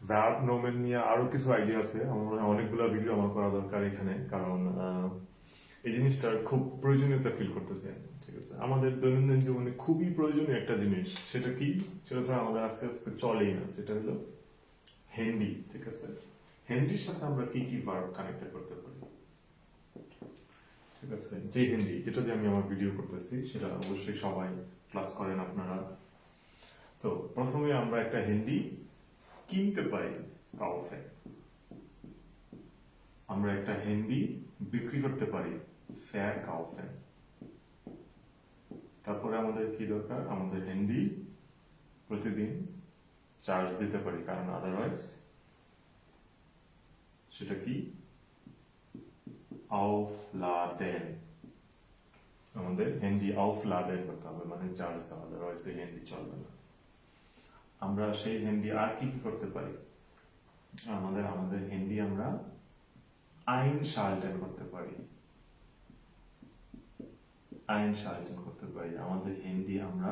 Verb নোমেন নিয়ে আরো কিছু আইডিয়া আছে, আমার মনে হয় অনেকগুলো ভিডিও আমার করা দরকার এখানে, কারণ এই জিনিসটার খুব প্রয়োজনীয়তা ফিল করতেছে। ঠিক আছে, আমাদের দৈনন্দিন জীবনে খুবই প্রয়োজনীয় একটা জিনিস, সেটা কি? সেটা ছাড়া আমাদের আজকে আজকে চলেই না, সেটা হলো হেন্ডি। ঠিক আছে, হেন্ডির সাথে আমরা কি কি ভার্ব কানেক্টেড করতে পারি? ঠিক আছে, যে হিন্দি যেটা দিয়ে আমি আমার ভিডিও করতেছি সেটা অবশ্যই সবাই ক্লাস করেন আপনারা। তো প্রথমে আমরা একটা হিন্দি কিনতে পারি, কাউফে। আমরা একটা হিন্দি বিক্রি করতে পারি, ফেয়ার কাউফেন। তারপরে আমাদের কি দরকার? আমাদের হিন্দি প্রতিদিন চার্জ দিতে পারি, কারণ আদারওয়াইজ সেটা কি? aufladen। আমাদের হিন্দি aufladen করতে হবে, মানে চার্জ দেওয়া, আদারওয়াইজ এই হিন্দি চলবে না। আমরা সেই হিন্দি আর কি কি করতে পারি? আমাদের হিন্দি আমরা einschalten করতে পারি, einschalten করতে পারি। আমাদের হিন্দি আমরা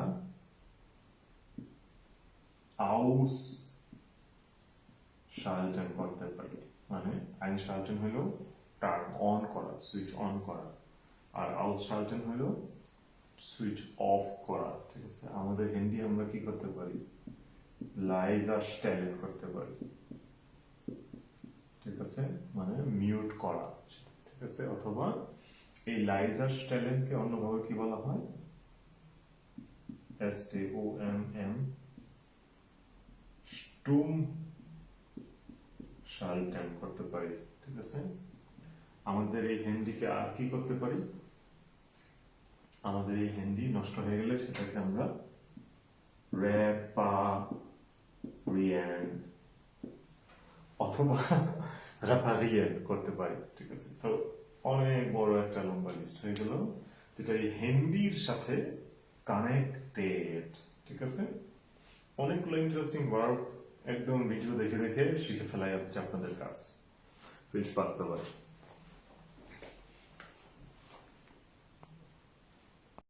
ausschalten করতে পারি, মানে einschalten হলো টার্ন অন করা, সুইচ অন করা, আর ausschalten হলো সুইচ অফ করা। ঠিক আছে, আমাদের হিন্দি আমরা কি করতে পারি? leiser stellen করতে পারি। ঠিক আছে, মানে মিউট করা। ঠিক আছে, অথবা এই লাইজার স্টেলেনকে অন্যভাবে কি বলা হয়? STOMM, স্টুম শালটেন করতে পারি। ঠিক আছে, আমাদের এই হিন্দিকে আর কি করতে পারি? আমাদের এই হিন্দি নষ্ট হয়ে গেলে সেটাকে আমরা রেপারিয়েন্ট অথবা রেপারিয়েন্ট করতে পারি। ঠিক আছে, সো অনেক বড় একটা লম্বা লিস্ট হয়ে গেল, যেটা এই হিন্দির সাথে কানেক্টেড। ঠিক আছে, অনেকগুলো ইন্টারেস্টিং ওয়ার্ড একদম ভিডিও দেখে দেখে শিখে ফেলাই হচ্ছে আপনাদের কাজ। Feel SPAS